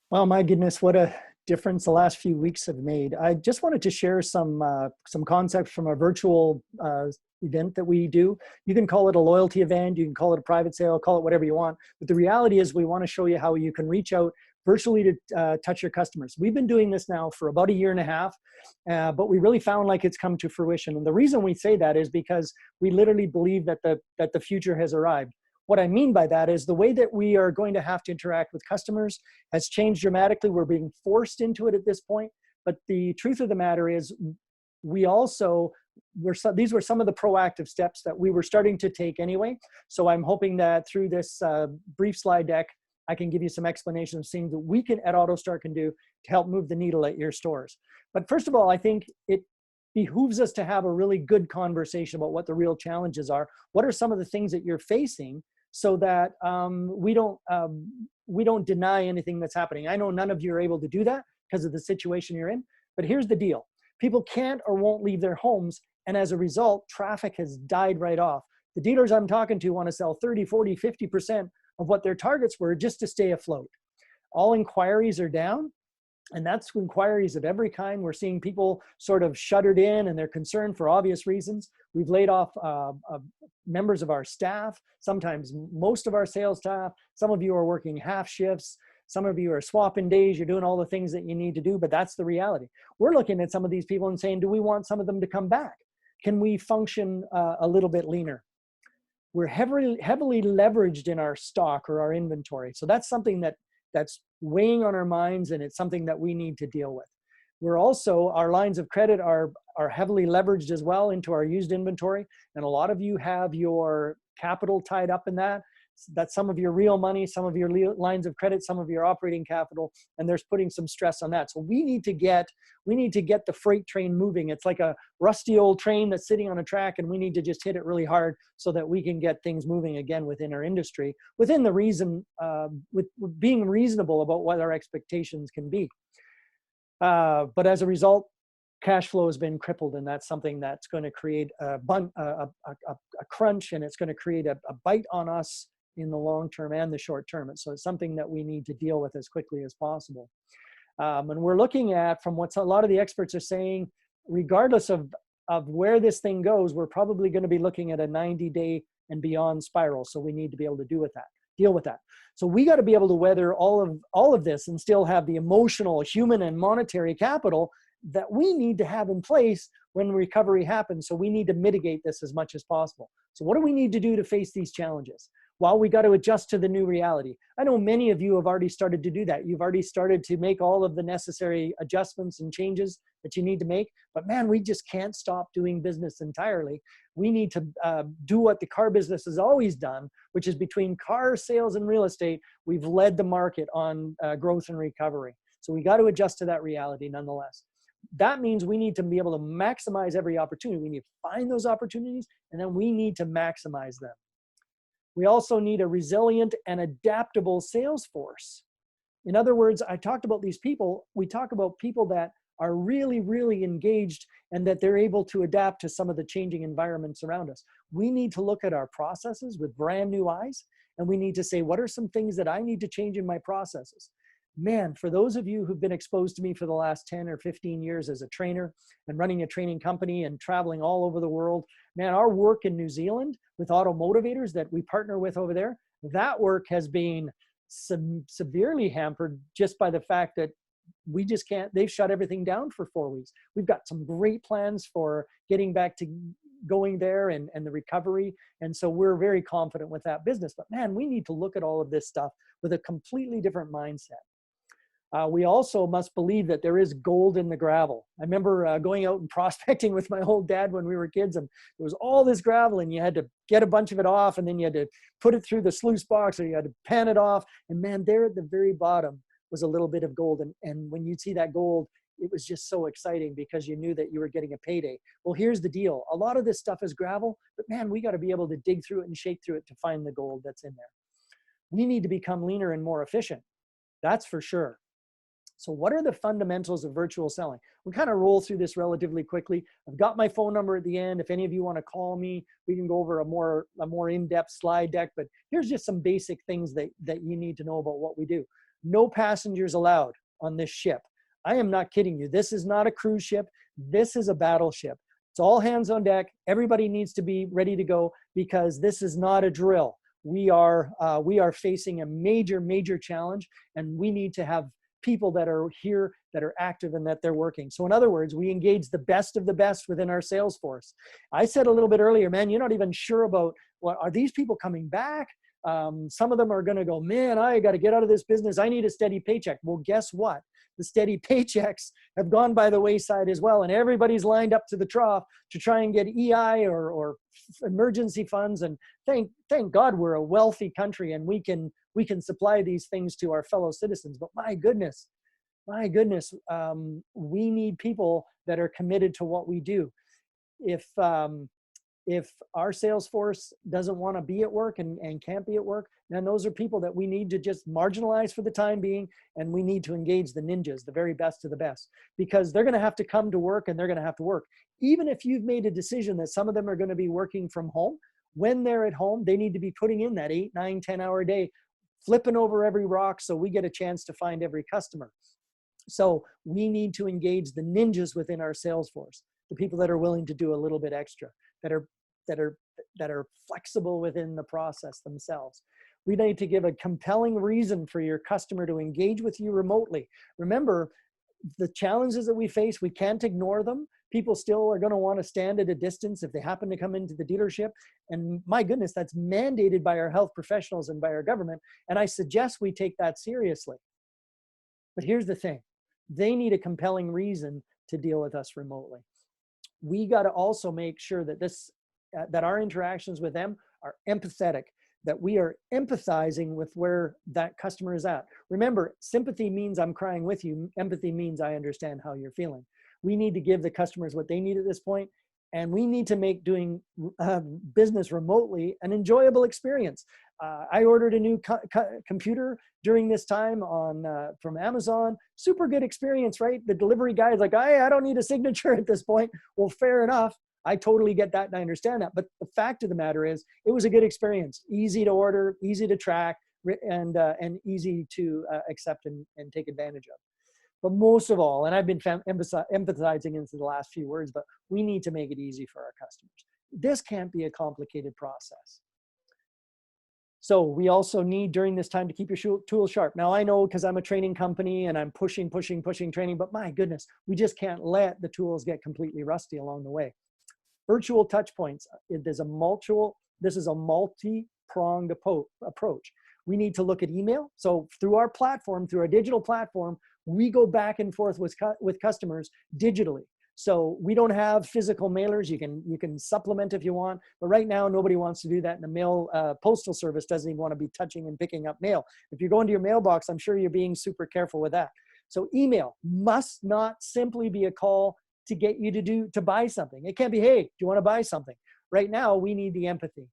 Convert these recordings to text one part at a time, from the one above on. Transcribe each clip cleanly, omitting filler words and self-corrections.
Well, my goodness, what a difference the last few weeks have made. I just wanted to share some concepts from a virtual event that we do. You can call it a loyalty event, you can call it a private sale, call it whatever you want. But the reality is we want to show you how you can reach out virtually to touch your customers. We've been doing this now for about a year and a half, but we really found like it's come to fruition. And the reason we say that is because we literally believe that the future has arrived. What I mean by that is the way that we are going to have to interact with customers has changed dramatically. We're being forced into it at this point. But the truth of the matter is we also these were some of the proactive steps that we were starting to take anyway. So I'm hoping that through this brief slide deck, I can give you some explanation of things that we can at AutoStart can do to help move the needle at your stores. But first of all, I think it behooves us to have a really good conversation about what the real challenges are. What are some of the things that you're facing so that we don't deny anything that's happening. I know none of you are able to do that because of the situation you're in, but here's the deal. People can't or won't leave their homes, and as a result, traffic has died right off. The dealers I'm talking to want to sell 30, 40, 50% of what their targets were just to stay afloat. All inquiries are down, and that's inquiries of every kind. We're seeing people sort of shuttered in and they're concerned for obvious reasons. We've laid off members of our staff, sometimes most of our sales staff. Some of you are working half shifts. Some of you are swapping days. You're doing all the things that you need to do, but that's the reality. We're looking at some of these people and saying, do we want some of them to come back? Can we function a little bit leaner? We're heavily leveraged in our stock or our inventory. So that's something that's weighing on our minds, and it's something that we need to deal with. We're also, our lines of credit are heavily leveraged as well into our used inventory. And a lot of you have your capital tied up in that. That's some of your real money, some of your lines of credit, some of your operating capital, and there's putting some stress on that. So we need to get the freight train moving. It's like a rusty old train that's sitting on a track, and we need to just hit it really hard so that we can get things moving again within our industry, within the reason, with being reasonable about what our expectations can be. But as a result, cash flow has been crippled, and that's something that's going to create a crunch, and it's going to create a bite on us in the long term and the short term. And so it's something that we need to deal with as quickly as possible. And we're looking at, from what a lot of the experts are saying, regardless of where this thing goes, we're probably going to be looking at a 90-day and beyond spiral. So we need to be able to deal with that. So we got to be able to weather all of this and still have the emotional, human, and monetary capital that we need to have in place when recovery happens. So we need to mitigate this as much as possible. So what do we need to do to face these challenges? Well, we got to adjust to the new reality. I know many of you have already started to do that. You've already started to make all of the necessary adjustments and changes that you need to make. But man, we just can't stop doing business entirely. We need to do what the car business has always done, which is between car sales and real estate, we've led the market on growth and recovery. So we got to adjust to that reality nonetheless. That means we need to be able to maximize every opportunity. We need to find those opportunities, and then we need to maximize them. We also need a resilient and adaptable sales force. In other words, I talked about these people. We talk about people that are really, really engaged and that they're able to adapt to some of the changing environments around us. We need to look at our processes with brand new eyes, and we need to say, what are some things that I need to change in my processes? Man, for those of you who've been exposed to me for the last 10 or 15 years as a trainer and running a training company and traveling all over the world, man, our work in New Zealand with Automotivators that we partner with over there, that work has been severely hampered just by the fact that we just can't, they've shut everything down for 4 weeks. We've got some great plans for getting back to going there and the recovery. And so we're very confident with that business. But man, we need to look at all of this stuff with a completely different mindset. We also must believe that there is gold in the gravel. I remember going out and prospecting with my old dad when we were kids, and there was all this gravel, and you had to get a bunch of it off, and then you had to put it through the sluice box, or you had to pan it off. And man, there at the very bottom was a little bit of gold. And when you'd see that gold, it was just so exciting because you knew that you were getting a payday. Well, here's the deal. A lot of this stuff is gravel, but man, we got to be able to dig through it and shake through it to find the gold that's in there. We need to become leaner and more efficient. That's for sure. So what are the fundamentals of virtual selling? We'll kind of roll through this relatively quickly. I've got my phone number at the end. If any of you want to call me, we can go over a more in-depth slide deck, but here's just some basic things that you need to know about what we do. no passengers allowed on this ship. I am not kidding you. This is not a cruise ship. This is a battleship. It's all hands on deck. Everybody needs to be ready to go because this is not a drill. We are facing a major, major challenge, and we need to have people that are here, that are active, and that they're working. So in other words, we engage the best of the best within our sales force. I said a little bit earlier, man, you're not even sure about, what are these people coming back? Some of them are going to go, man, I got to get out of this business. I need a steady paycheck. Well, guess what? The steady paychecks have gone by the wayside as well. And everybody's lined up to the trough to try and get EI or emergency funds. And thank God we're a wealthy country and we can supply these things to our fellow citizens. But my goodness, we need people that are committed to what we do. If our sales force doesn't want to be at work and can't be at work, then those are people that we need to just marginalize for the time being, and we need to engage the ninjas, the very best of the best, because they're going to have to come to work and they're going to have to work. Even if you've made a decision that some of them are going to be working from home, when they're at home, they need to be putting in that 8, 9, 10-hour day, flipping over every rock so we get a chance to find every customer. So we need to engage the ninjas within our sales force, the people that are willing to do a little bit extra, that are flexible within the process themselves. We need to give a compelling reason for your customer to engage with you remotely. Remember, the challenges that we face, we can't ignore them. People still are going to want to stand at a distance if they happen to come into the dealership. And my goodness, that's mandated by our health professionals and by our government. And I suggest we take that seriously. But here's the thing. They need a compelling reason to deal with us remotely. We got to also make sure that that our interactions with them are empathetic, that we are empathizing with where that customer is at. Remember, sympathy means I'm crying with you. Empathy means I understand how you're feeling. We need to give the customers what they need at this point, and we need to make doing business remotely an enjoyable experience. I ordered a new computer during this time from Amazon. Super good experience, right? The delivery guy is like, I don't need a signature at this point. Well, fair enough. I totally get that and I understand that. But the fact of the matter is, it was a good experience. Easy to order, easy to track, and easy to accept and take advantage of. But most of all, and I've been empathizing into the last few words, but we need to make it easy for our customers. This can't be a complicated process. So we also need during this time to keep your tools sharp. Now I know because I'm a training company and I'm pushing training, but my goodness, we just can't let the tools get completely rusty along the way. Virtual touch points. This is a multi-pronged approach. We need to look at email. So through our platform, through our digital platform, we go back and forth with customers digitally. So we don't have physical mailers. You can supplement if you want, but right now nobody wants to do that. And the mail postal service doesn't even want to be touching and picking up mail. If you're going to your mailbox, I'm sure you're being super careful with that. So email must not simply be a call to get you to buy something. It can't be, hey, do you want to buy something? Right now, we need the empathy.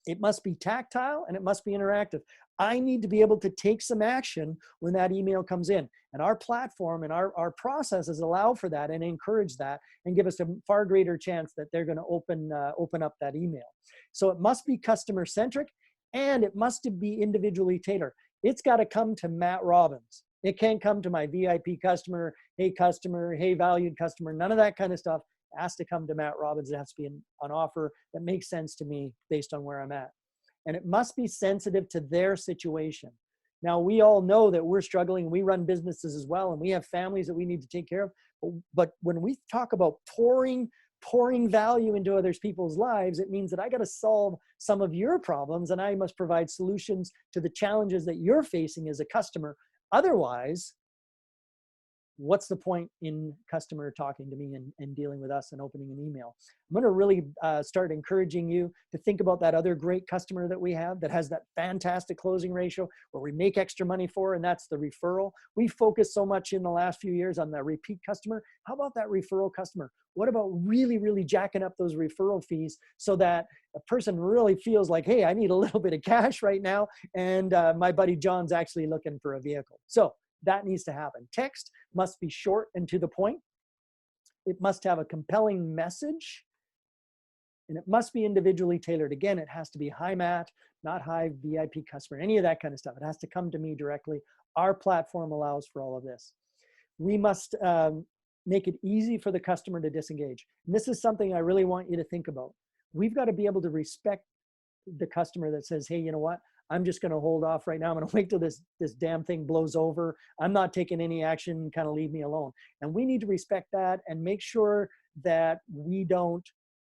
It must be tactile and it must be interactive. I need to be able to take some action when that email comes in. And our platform and our processes allow for that and encourage that and give us a far greater chance that they're going to open up that email. So it must be customer centric and it must be individually tailored. It's got to come to Matt Robbins. It can't come to my VIP customer, hey valued customer, none of that kind of stuff. It has to come to Matt Robbins. It has to be an offer that makes sense to me based on where I'm at. And it must be sensitive to their situation. Now, we all know that we're struggling. We run businesses as well, and we have families that we need to take care of. But when we talk about pouring value into other people's lives, it means that I got to solve some of your problems, and I must provide solutions to the challenges that you're facing as a customer. Otherwise, what's the point in customer talking to me and dealing with us and opening an email? I'm going to really start encouraging you to think about that other great customer that we have that has that fantastic closing ratio where we make extra money for, and that's the referral. We focused so much in the last few years on the repeat customer. How about that referral customer? What about really, really jacking up those referral fees so that a person really feels like, hey, I need a little bit of cash right now, and my buddy John's actually looking for a vehicle. So that needs to happen. Text must be short and to the point. It must have a compelling message, and it must be individually tailored. Again, it has to be, hi, Matt. not Hive, VIP customer, any of that kind of stuff. It has to come to me directly. Our platform allows for all of this. We must make it easy for the customer to disengage. And this is something I really want you to think about. We've got to be able to respect the customer that says, hey, you know what? I'm just going to hold off right now. I'm going to wait till this damn thing blows over. I'm not taking any action, kind of leave me alone. And we need to respect that and make sure that we don't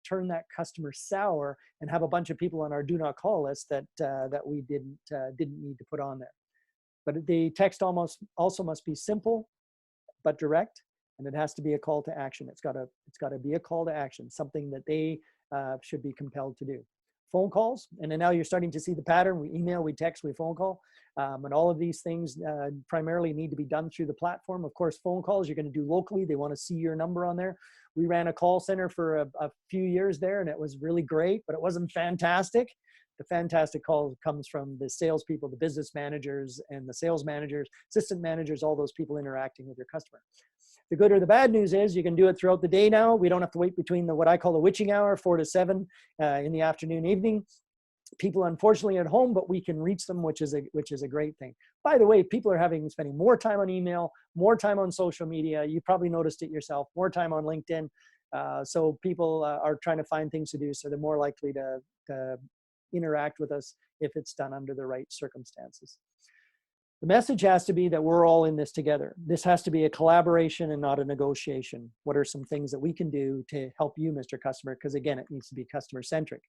turn that customer sour and have a bunch of people on our do not call list that we didn't need to put on there. But the text also must be simple but direct, and it has to be a call to action. It's got to be a call to action, something that they should be compelled to do. Phone calls, and then now you're starting to see the pattern. We email, we text, we phone call, and all of these things primarily need to be done through the platform. Of course, phone calls you're going to do locally. They want to see your number on there. We ran a call center for a few years there, and it was really great, but it wasn't fantastic. The fantastic call comes from the salespeople, the business managers, and the sales managers, assistant managers, all those people interacting with your customer. The good or the bad news is you can do it throughout the day now. We don't have to wait between what I call the witching hour, 4 to 7 in the afternoon, evening. People, unfortunately, at home, but we can reach them, which is a great thing. By the way, people are spending more time on email, more time on social media. You probably noticed it yourself, more time on LinkedIn. So people are trying to find things to do, so they're more likely to interact with us if it's done under the right circumstances. The message has to be that we're all in this together. This has to be a collaboration and not a negotiation. What are some things that we can do to help you, Mr. Customer? Because again, it needs to be customer centric.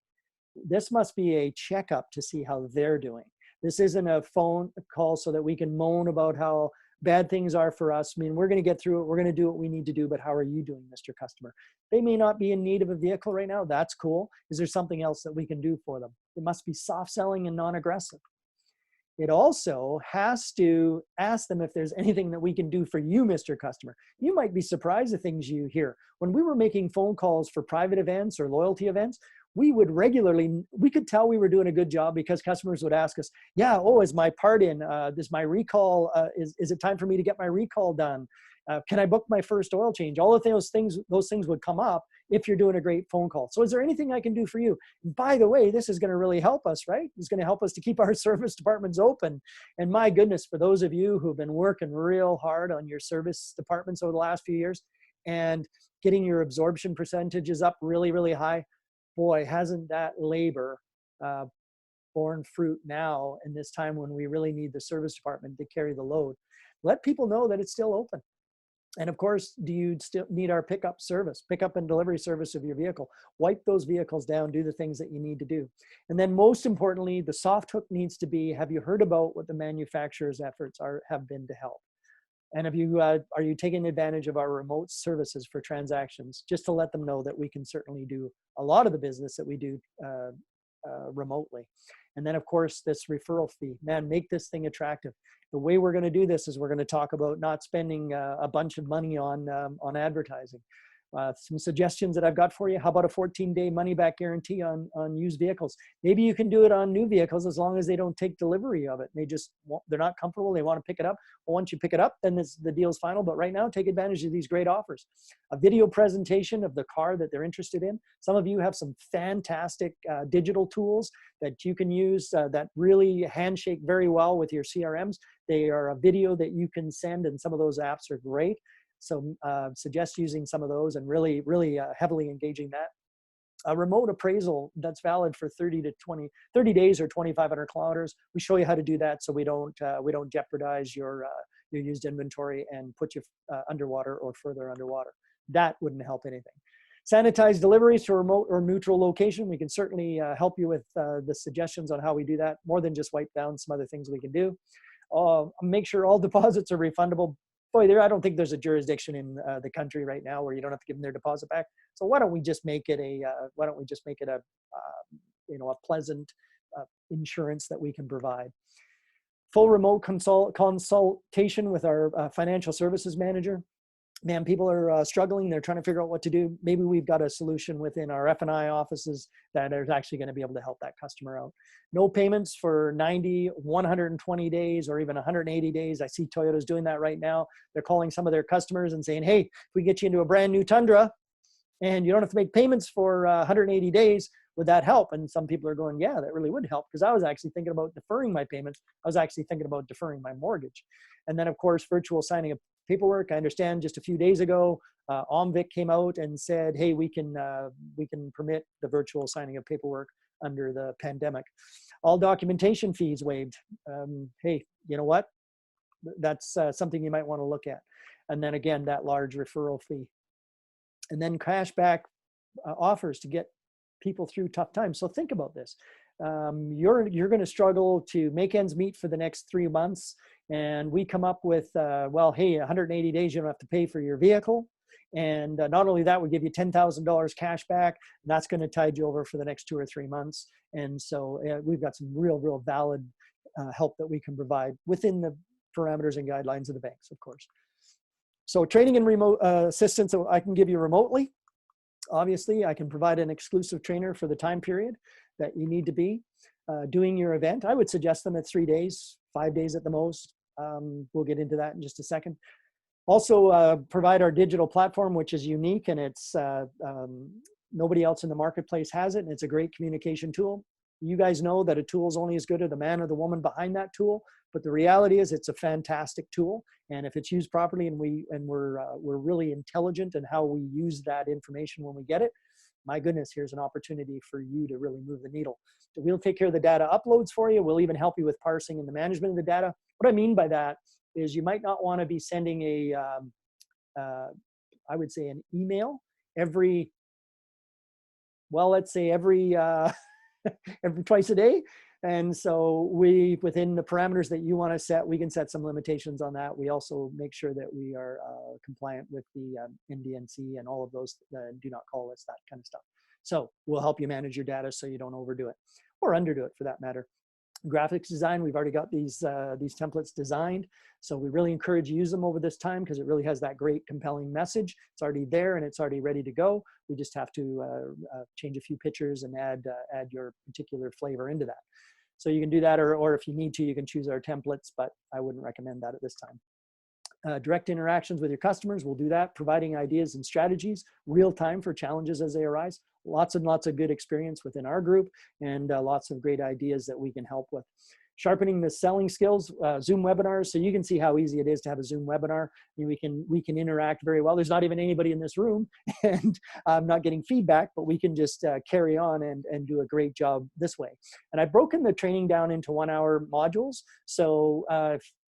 This must be a checkup to see how they're doing. This isn't a phone call so that we can moan about how bad things are for us. I mean, we're going to get through it. We're going to do what we need to do, but how are you doing, Mr. Customer? They may not be in need of a vehicle right now. That's cool. Is there something else that we can do for them? It must be soft selling and non-aggressive. It also has to ask them if there's anything that we can do for you, Mr. Customer. You might be surprised at things you hear. When we were making phone calls for private events or loyalty events, we could tell we were doing a good job because customers would ask us, yeah, oh, is my part in? Is my recall, is it time for me to get my recall done? Can I book my first oil change? All of those things would come up if you're doing a great phone call. So is there anything I can do for you? And by the way, this is going to really help us, right? It's going to help us to keep our service departments open. And my goodness, for those of you who've been working real hard on your service departments over the last few years and getting your absorption percentages up really, really high, boy, hasn't that labor borne fruit now in this time when we really need the service department to carry the load. Let people know that it's still open. And of course, do you still need our pickup and delivery service of your vehicle? Wipe those vehicles down, do the things that you need to do. And then most importantly, the soft hook needs to be, have you heard about what the manufacturer's efforts have been to help? And are you taking advantage of our remote services for transactions, just to let them know that we can certainly do a lot of the business that we do remotely. And then of course, this referral fee, man, make this thing attractive. The way we're going to do this is we're going to talk about not spending a bunch of money on advertising. Some suggestions that I've got for you. How about a 14-day money-back guarantee on used vehicles? Maybe you can do it on new vehicles as long as they don't take delivery of it. They're not comfortable. They want to pick it up. Well, once you pick it up, then the deal's final. But right now, take advantage of these great offers. A video presentation of the car that they're interested in. Some of you have some fantastic digital tools that you can use that really handshake very well with your CRMs. They are a video that you can send, and some of those apps are great. So suggest using some of those and really, really heavily engaging that. A remote appraisal that's valid for 30 days or 2,500 kilometers. We show you how to do that so we don't jeopardize your used inventory and put you underwater or further underwater. That wouldn't help anything. Sanitized deliveries to a remote or neutral location. We can certainly help you with the suggestions on how we do that. More than just wipe down, some other things we can do. Make sure all deposits are refundable. Boy, I don't think there's a jurisdiction in the country right now where you don't have to give them their deposit back. So why don't we just make it a pleasant insurance that we can provide. Full remote consultation with our financial services manager. Man, people are struggling. They're trying to figure out what to do. Maybe we've got a solution within our F&I offices that is actually going to be able to help that customer out. No payments for 90, 120 days, or even 180 days. I see Toyota's doing that right now. They're calling some of their customers and saying, hey, if we get you into a brand new Tundra and you don't have to make payments for 180 days, Would that help? And some people are going, yeah, that really would help, because I was actually thinking about deferring my payments. I was actually thinking about deferring my mortgage. And then, of course, virtual signing of paperwork. I understand just a few days ago, OMVIC came out and said, hey, we can permit the virtual signing of paperwork under the pandemic. All documentation fees waived. Hey, you know what? That's something you might want to look at. And then again, that large referral fee. And then cashback offers to get people through tough times. So think about this. You're going to struggle to make ends meet for the next 3 months. And we come up with, well, hey, 180 days, you don't have to pay for your vehicle. And not only that, we give you $10,000 cash back. And that's going to tide you over for the next 2 or 3 months. And so we've got some real valid help that we can provide within the parameters and guidelines of the banks, of course. So training and remote assistance I can give you remotely. Obviously, I can provide an exclusive trainer for the time period that you need to be doing your event. I would suggest them at 3 days, 5 days at the most. We'll get into that in just a second. Also provide our digital platform, which is unique, and it's nobody else in the marketplace has it, and it's a great communication tool. You guys know that a tool is only as good as the man or the woman behind that tool, but the reality is it's a fantastic tool, and if it's used properly and we're really intelligent in how we use that information when we get it, my goodness, here's an opportunity for you to really move the needle. So we'll take care of the data uploads for you. We'll even help you with parsing and the management of the data. What I mean by that is you might not want to be sending I would say an email every twice a day. And so within the parameters that you want to set, we can set some limitations on that. We also make sure that we are compliant with the NDNC and all of those do not call lists, that kind of stuff. So we'll help you manage your data so you don't overdo it or underdo it for that matter. Graphics design, we've already got these templates designed. So we really encourage you to use them over this time because it really has that great compelling message. It's already there and it's already ready to go. We just have to change a few pictures and add your particular flavor into that. So you can do that, or if you need to, you can choose our templates, but I wouldn't recommend that at this time. Direct interactions with your customers, we'll do that, providing ideas and strategies, real time for challenges as they arise. Lots and lots of good experience within our group and lots of great ideas that we can help with. Sharpening the selling skills, Zoom webinars. So you can see how easy it is to have a Zoom webinar. I mean, we can interact very well. There's not even anybody in this room and I'm not getting feedback, but we can just carry on and do a great job this way. And I've broken the training down into 1 hour modules. So,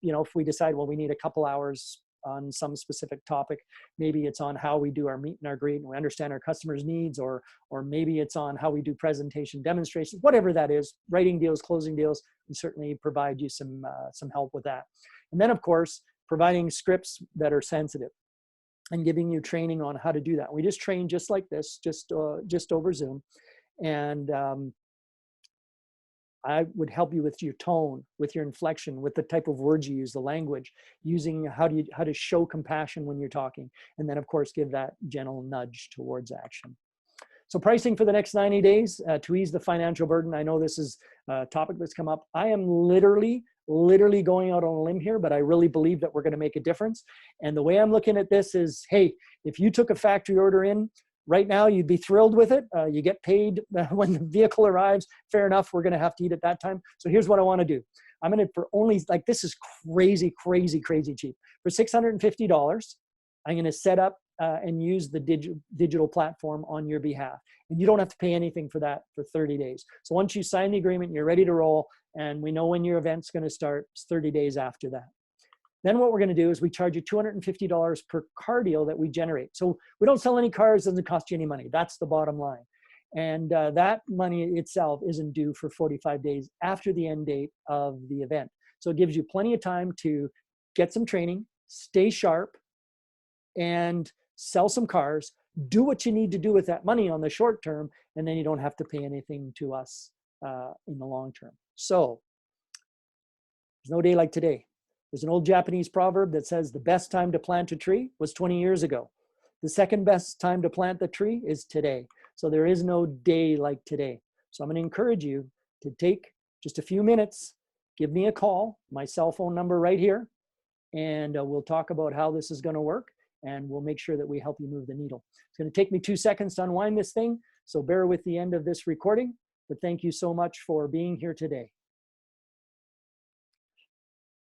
if we decide, well, we need a couple hours on some specific topic, maybe it's on how we do our meet and our greet and we understand our customers' needs, or maybe it's on how we do presentation demonstrations, whatever that is, writing deals, closing deals, and certainly provide you some help with that. And then of course, providing scripts that are sensitive and giving you training on how to do that. We just train just like this, just over Zoom. And I would help you with your tone, with your inflection, with the type of words you use, the language, using how to show compassion when you're talking. And then of course, give that gentle nudge towards action. So pricing for the next 90 days to ease the financial burden. I know this is a topic that's come up. I am literally going out on a limb here, but I really believe that we're going to make a difference. And the way I'm looking at this is, hey, if you took a factory order in right now, you'd be thrilled with it. You get paid when the vehicle arrives. Fair enough. We're going to have to eat at that time. So here's what I want to do. I'm going to, for only, like, this is crazy cheap. For $650, I'm going to set up and use the digital platform on your behalf. And you don't have to pay anything for that for 30 days. So once you sign the agreement, you're ready to roll, and we know when your event's going to start. It's 30 days after that. Then what we're going to do is we charge you $250 per car deal that we generate. So we don't sell any cars, doesn't cost you any money. That's the bottom line. And that money itself isn't due for 45 days after the end date of the event. So it gives you plenty of time to get some training, stay sharp, and sell some cars, do what you need to do with that money on the short term, and then you don't have to pay anything to us in the long term. So there's no day like today. There's an old Japanese proverb that says the best time to plant a tree was 20 years ago. The second best time to plant the tree is today. So there is no day like today. So I'm going to encourage you to take just a few minutes, give me a call, my cell phone number right here, and we'll talk about how this is going to work, and we'll make sure that we help you move the needle. It's going to take me 2 seconds to unwind this thing. So bear with the end of this recording, but thank you so much for being here today.